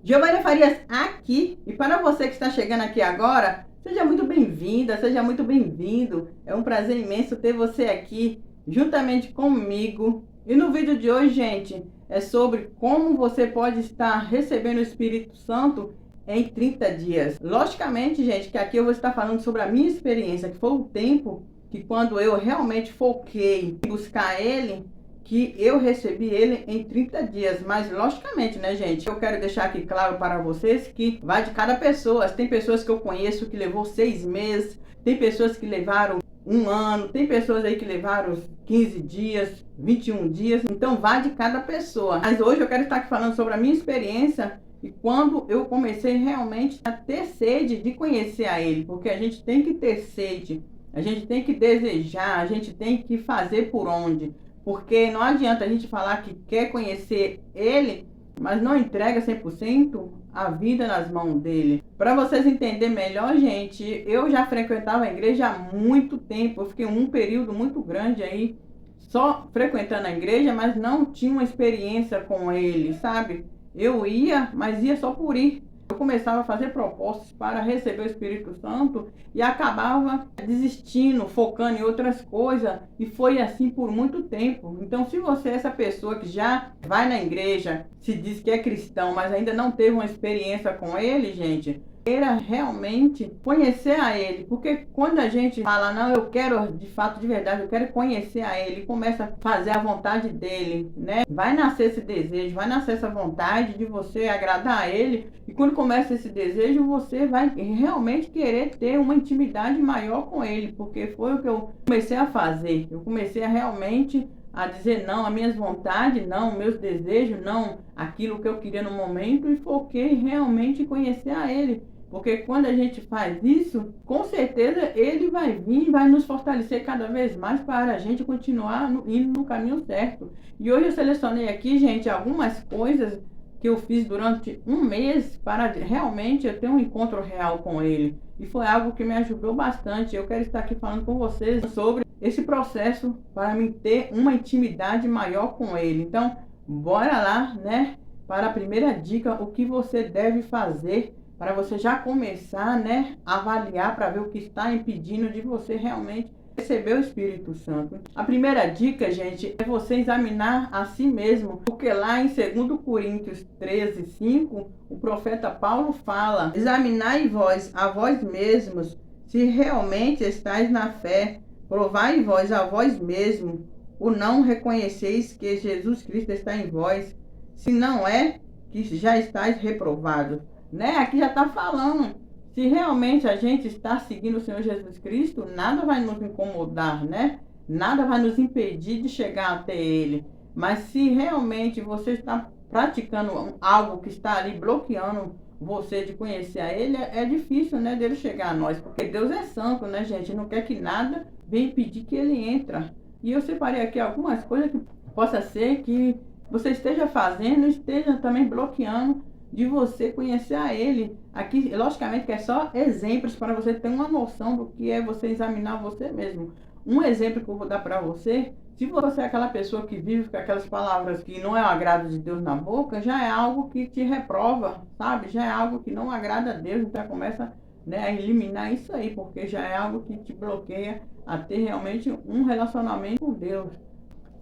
Giovânia Farias aqui, e para você que está chegando aqui agora, seja muito bem-vinda, seja muito bem-vindo. É um prazer imenso ter você aqui juntamente comigo. E no vídeo de hoje, gente, é sobre como você pode estar recebendo o Espírito Santo em 30 dias. Logicamente, gente, que aqui eu vou estar falando sobre a minha experiência, que foi o tempo que quando eu realmente foquei em buscar ele, que eu recebi ele em 30 dias. Mas, logicamente, né, gente? Eu quero deixar aqui claro para vocês que vai de cada pessoa. Tem pessoas que eu conheço que levou 6 meses, tem pessoas que levaram 1 ano, tem pessoas aí que levaram 15 dias, 21 dias. Então, vai de cada pessoa. Mas hoje eu quero estar aqui falando sobre a minha experiência e quando eu comecei realmente a ter sede de conhecer a ele. Porque a gente tem que ter sede, a gente tem que desejar, a gente tem que fazer por onde. Porque não adianta a gente falar que quer conhecer ele, mas não entrega 100% a vida nas mãos dele. Para vocês entenderem melhor, gente, eu já frequentava a igreja há muito tempo. Eu fiquei um período muito grande aí só frequentando a igreja, mas não tinha uma experiência com ele, sabe? Eu ia, mas ia só por ir. Eu começava a fazer propostas para receber o Espírito Santo e acabava desistindo, focando em outras coisas, e foi assim por muito tempo. Então, se você é essa pessoa que já vai na igreja, se diz que é cristão, mas ainda não teve uma experiência com ele, gente, queira realmente conhecer a ele, porque quando a gente fala, não, eu quero de fato, de verdade, eu quero conhecer a ele, começa a fazer a vontade dele, né? Vai nascer esse desejo, vai nascer essa vontade de você agradar a ele, e quando começa esse desejo, você vai realmente querer ter uma intimidade maior com ele, porque foi o que eu comecei a fazer. Eu comecei a realmente a dizer não, as minhas vontades, não, meus desejos, não, aquilo que eu queria no momento, e foquei realmente em conhecer a ele. Porque quando a gente faz isso, com certeza ele vai vir e vai nos fortalecer cada vez mais para a gente continuar indo no caminho certo. E hoje eu selecionei aqui, gente, algumas coisas que eu fiz durante um mês para realmente eu ter um encontro real com ele. E foi algo que me ajudou bastante. Eu quero estar aqui falando com vocês sobre esse processo para mim ter uma intimidade maior com ele. Então, bora lá, né? Para a primeira dica, o que você deve fazer para você já começar, né, a avaliar para ver o que está impedindo de você realmente receber o Espírito Santo. A primeira dica, gente, é você examinar a si mesmo, porque lá em 2 Coríntios 13:5, o profeta Paulo fala: examinai vós a vós mesmos, se realmente estáis na fé, provai vós a vós mesmos, o não reconheceis que Jesus Cristo está em vós, se não é que já estáis reprovados. Né? Aqui já está falando, se realmente a gente está seguindo o Senhor Jesus Cristo, nada vai nos incomodar, né? Nada vai nos impedir de chegar até Ele. Mas se realmente você está praticando algo que está ali bloqueando você de conhecer a Ele, é difícil, né, dele chegar a nós. Porque Deus é santo, né, gente? Não quer que nada venha impedir que Ele entre. E eu separei aqui algumas coisas que possa ser que você esteja fazendo, esteja também bloqueando de você conhecer a ele. Aqui, logicamente, que é só exemplos para você ter uma noção do que é você examinar você mesmo. Um exemplo que eu vou dar para você: se você é aquela pessoa que vive com aquelas palavras que não é o agrado de Deus na boca, já é algo que te reprova, sabe? Já é algo que não agrada a Deus, então começa, né, a eliminar isso aí, porque já é algo que te bloqueia a ter realmente um relacionamento com Deus.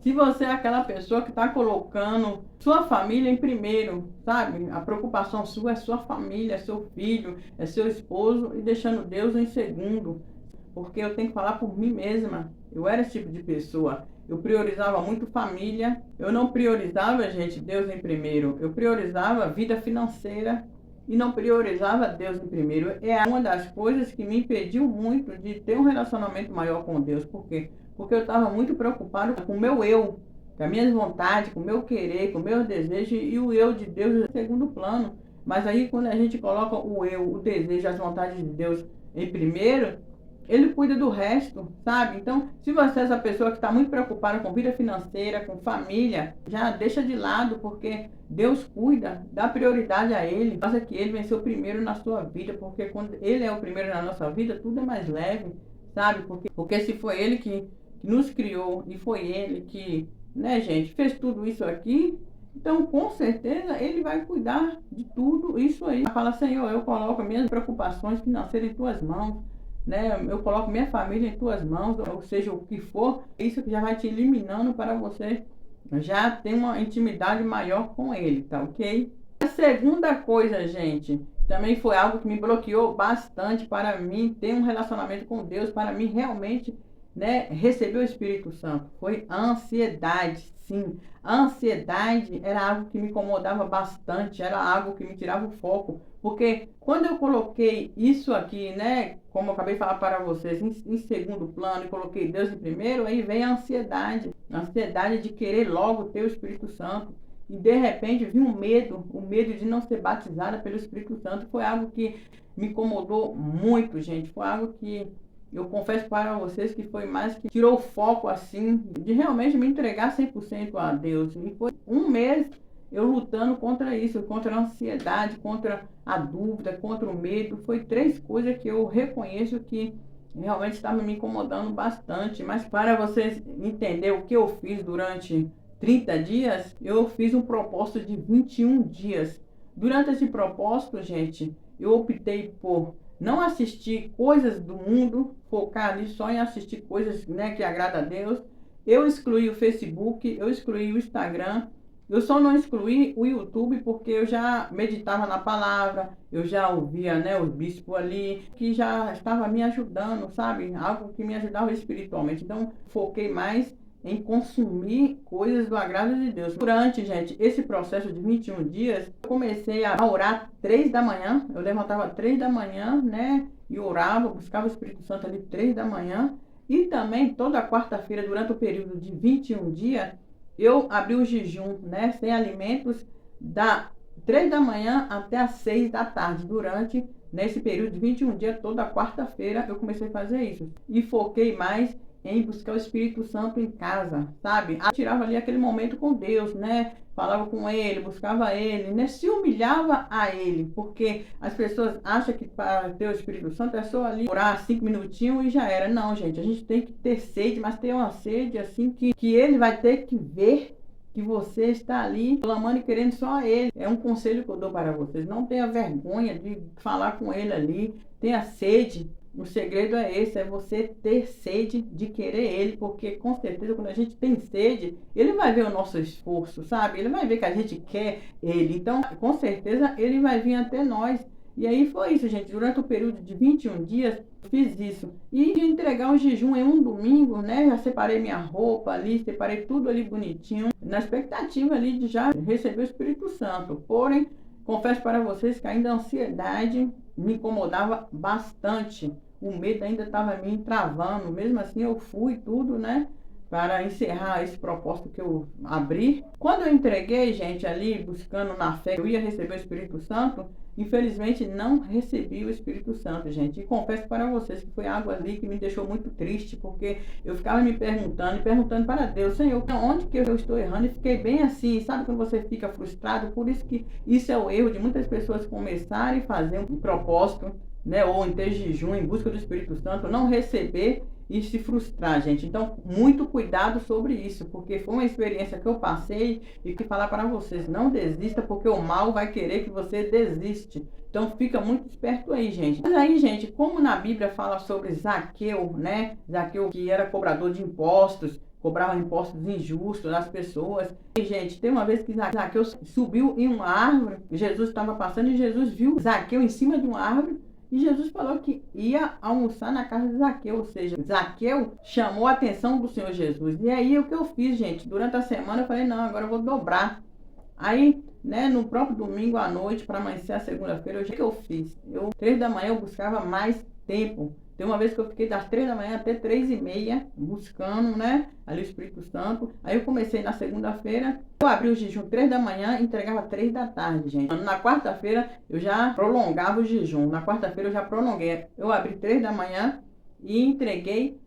Se você é aquela pessoa que está colocando sua família em primeiro, sabe? A preocupação sua é sua família, é seu filho, é seu esposo, e deixando Deus em segundo. Porque eu tenho que falar por mim mesma. Eu era esse tipo de pessoa. Eu priorizava muito família. Eu não priorizava, gente, Deus em primeiro. Eu priorizava vida financeira e não priorizava Deus em primeiro. É uma das coisas que me impediu muito de ter um relacionamento maior com Deus. Por quê? Porque eu estava muito preocupado com o meu eu, com as minhas vontades, com o meu querer, com o meu desejo, e o eu de Deus em segundo plano. Mas aí quando a gente coloca o eu, o desejo, as vontades de Deus em primeiro, ele cuida do resto, sabe? Então, se você é essa pessoa que está muito preocupada com vida financeira, com família, já deixa de lado, porque Deus cuida, dá prioridade a Ele, faça que Ele vença o primeiro na sua vida, porque quando Ele é o primeiro na nossa vida, tudo é mais leve, sabe? Porque se foi Ele que nos criou, e foi Ele que, né, gente, fez tudo isso aqui, Então, com certeza, ele vai cuidar de tudo isso aí. Fala, Senhor, eu coloco minhas preocupações financeiras em tuas mãos, né? Eu coloco minha família em tuas mãos, ou seja, o que for, isso que já vai te eliminando para você já ter uma intimidade maior com ele, tá ok? A segunda coisa, gente, também foi algo que me bloqueou bastante para mim ter um relacionamento com Deus, para mim realmente, né, receber o Espírito Santo. Foi a ansiedade, sim. A ansiedade era algo que me incomodava bastante, era algo que me tirava o foco. Porque quando eu coloquei isso aqui, né, como eu acabei de falar para vocês, em segundo plano, e coloquei Deus em primeiro, aí vem a ansiedade de querer logo ter o Espírito Santo. E de repente vi o medo de não ser batizada pelo Espírito Santo. Foi algo que me incomodou muito, gente. Foi algo que eu confesso para vocês que foi mais que tirou o foco assim, de realmente me entregar 100% a Deus. E foi um mês eu lutando contra isso, contra a ansiedade, contra a dúvida, contra o medo. Foi 3 coisas que eu reconheço que realmente estavam me incomodando bastante. Mas para vocês entenderem o que eu fiz durante 30 dias, eu fiz um propósito de 21 dias. Durante esse propósito, gente, eu optei por não assistir coisas do mundo, focar ali só em assistir coisas, né, que agradam a Deus. Eu excluí o Facebook, eu excluí o Instagram, eu só não excluí o YouTube porque eu já meditava na palavra, eu já ouvia, né, os bispos ali, que já estava me ajudando, sabe? Algo que me ajudava espiritualmente. Então, foquei mais em consumir coisas do agrado de Deus. Durante, gente, esse processo de 21 dias, eu comecei a orar 3 da manhã. Eu levantava 3 da manhã, né? E orava, buscava o Espírito Santo ali 3 da manhã. E também, toda quarta-feira, durante o período de 21 dias, eu abri o jejum, né? Sem alimentos, da 3 da manhã até as 6 da tarde. Durante, nesse período de 21 dias, toda quarta-feira, eu comecei a fazer isso. E foquei mais em buscar o Espírito Santo em casa, sabe? Eu tirava ali aquele momento com Deus, né? Falava com ele, buscava ele, né? Se humilhava a ele, porque as pessoas acham que para ter o Espírito Santo é só ali orar 5 minutinhos e já era. Não, gente, a gente tem que ter sede, mas ter uma sede assim que ele vai ter que ver que você está ali clamando e querendo só a ele. É um conselho que eu dou para vocês. Não tenha vergonha de falar com ele ali. Tenha sede. O segredo é esse, é você ter sede de querer ele, porque com certeza quando a gente tem sede, ele vai ver o nosso esforço, sabe? Ele vai ver que a gente quer ele. Então, com certeza, ele vai vir até nós. E aí foi isso, gente. Durante o período de 21 dias, fiz isso. E de entregar o jejum em um domingo, né? Já separei minha roupa ali, separei tudo ali bonitinho, na expectativa ali de já receber o Espírito Santo. Porém, confesso para vocês que ainda a ansiedade me incomodava bastante. O medo ainda estava me travando. Mesmo assim, eu fui tudo, né? Para encerrar esse propósito que eu abri. Quando eu entreguei, gente, ali, buscando na fé que eu ia receber o Espírito Santo, infelizmente não recebi o Espírito Santo, gente. E confesso para vocês que foi algo ali que me deixou muito triste, porque eu ficava me perguntando e perguntando para Deus, Senhor, onde que eu estou errando? E fiquei bem assim, sabe quando você fica frustrado? Por isso que isso é o erro de muitas pessoas começarem a fazer um propósito, né, ou em ter jejum em busca do Espírito Santo, não receber e se frustrar, gente. Então, muito cuidado sobre isso, porque foi uma experiência que eu passei e que falar para vocês, não desista, porque o mal vai querer que você desiste. Então, fica muito esperto aí, gente. Mas aí, gente, como na Bíblia fala sobre Zaqueu, né? Zaqueu que era cobrador de impostos, cobrava impostos injustos das pessoas. E, gente, tem uma vez que Zaqueu subiu em uma árvore, Jesus estava passando e Jesus viu Zaqueu em cima de uma árvore. E Jesus falou que ia almoçar na casa de Zaqueu, ou seja, Zaqueu chamou a atenção do Senhor Jesus. E aí o que eu fiz, gente? Durante a semana eu falei, não, agora eu vou dobrar. Aí, né, no próprio domingo à noite, para amanhecer a segunda-feira, o que eu fiz? 3 da manhã eu buscava mais tempo. Tem uma vez que eu fiquei das 3 da manhã até 3h30, buscando, né, ali o Espírito Santo. Aí eu comecei na segunda-feira, eu abri o jejum 3 da manhã e entregava 3 da tarde, gente. Na quarta-feira eu já prolongava o jejum. Na quarta-feira eu já prolonguei. Eu abri 3 da manhã e entreguei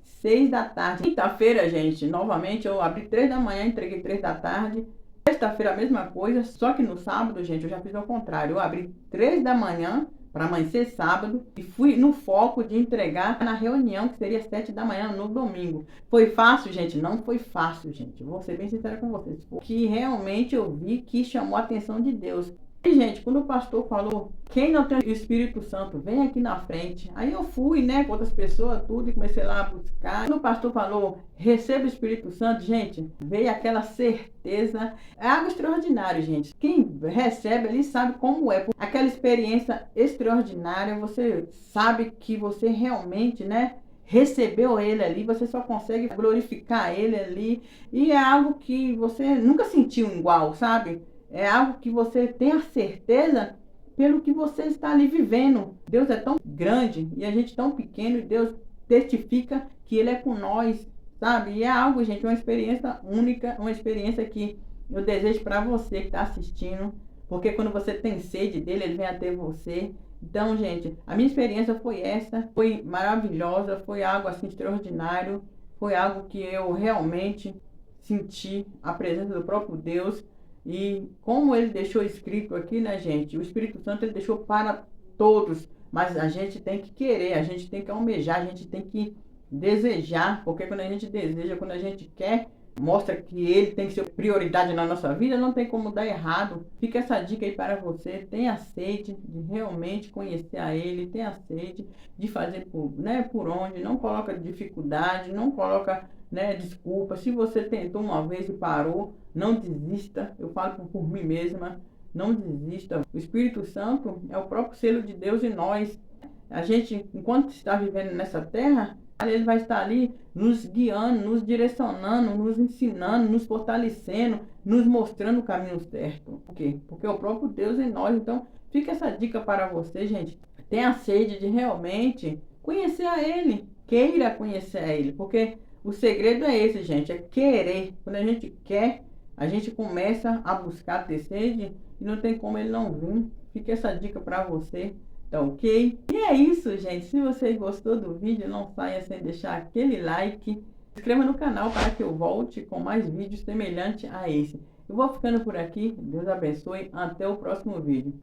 6 da tarde. Quinta-feira, gente, novamente eu abri 3 da manhã, entreguei 3 da tarde. Sexta-feira a mesma coisa, só que no sábado, gente, eu já fiz ao contrário. Eu abri 3 da manhã para amanhecer sábado e fui no foco de entregar na reunião, que seria 7 da manhã no domingo. Foi fácil, gente? Não foi fácil, gente. Vou ser bem sincera com vocês. Porque realmente eu vi que chamou a atenção de Deus. E, gente, quando o pastor falou, quem não tem o Espírito Santo, vem aqui na frente. Aí eu fui, né, com outras pessoas, tudo, e comecei lá a buscar. Quando o pastor falou, receba o Espírito Santo, gente, veio aquela certeza. É algo extraordinário, gente. Quem recebe ali sabe como é. Aquela experiência extraordinária, você sabe que você realmente, né, recebeu ele ali, você só consegue glorificar ele ali. E é algo que você nunca sentiu igual, sabe? É algo que você tem a certeza pelo que você está ali vivendo. Deus é tão grande e a gente tão pequeno e Deus testifica que Ele é com nós, sabe? E é algo, gente, uma experiência única, uma experiência que eu desejo para você que está assistindo, porque quando você tem sede dele, ele vem até você. Então, gente, a minha experiência foi essa, foi maravilhosa, foi algo assim extraordinário, foi algo que eu realmente senti a presença do próprio Deus. E como ele deixou escrito aqui, né, gente? O Espírito Santo ele deixou para todos, mas a gente tem que querer, a gente tem que almejar, a gente tem que desejar, porque quando a gente deseja, quando a gente quer, mostra que ele tem que ser prioridade na nossa vida, não tem como dar errado. Fica essa dica aí para você, tenha sede de realmente conhecer a ele, tenha sede de fazer por onde, não coloca dificuldade, não coloca, né, desculpa. Se você tentou uma vez e parou, não desista. Eu falo por mim mesma, não desista. O Espírito Santo é o próprio selo de Deus em nós. A gente, enquanto está vivendo nessa terra, ele vai estar ali nos guiando, nos direcionando, nos ensinando, nos fortalecendo, nos mostrando o caminho certo. Por quê? Porque é o próprio Deus em nós. Então, fica essa dica para você, gente. Tenha sede de realmente conhecer a Ele. Queira conhecer a Ele. Porque o segredo é esse, gente. É querer. Quando a gente quer, a gente começa a buscar ter sede e não tem como Ele não vir. Fica essa dica para você. Tá ok? E é isso, gente. Se você gostou do vídeo, não saia sem deixar aquele like. Se inscreva no canal para que eu volte com mais vídeos semelhantes a esse. Eu vou ficando por aqui. Deus abençoe. Até o próximo vídeo.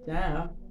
Tchau.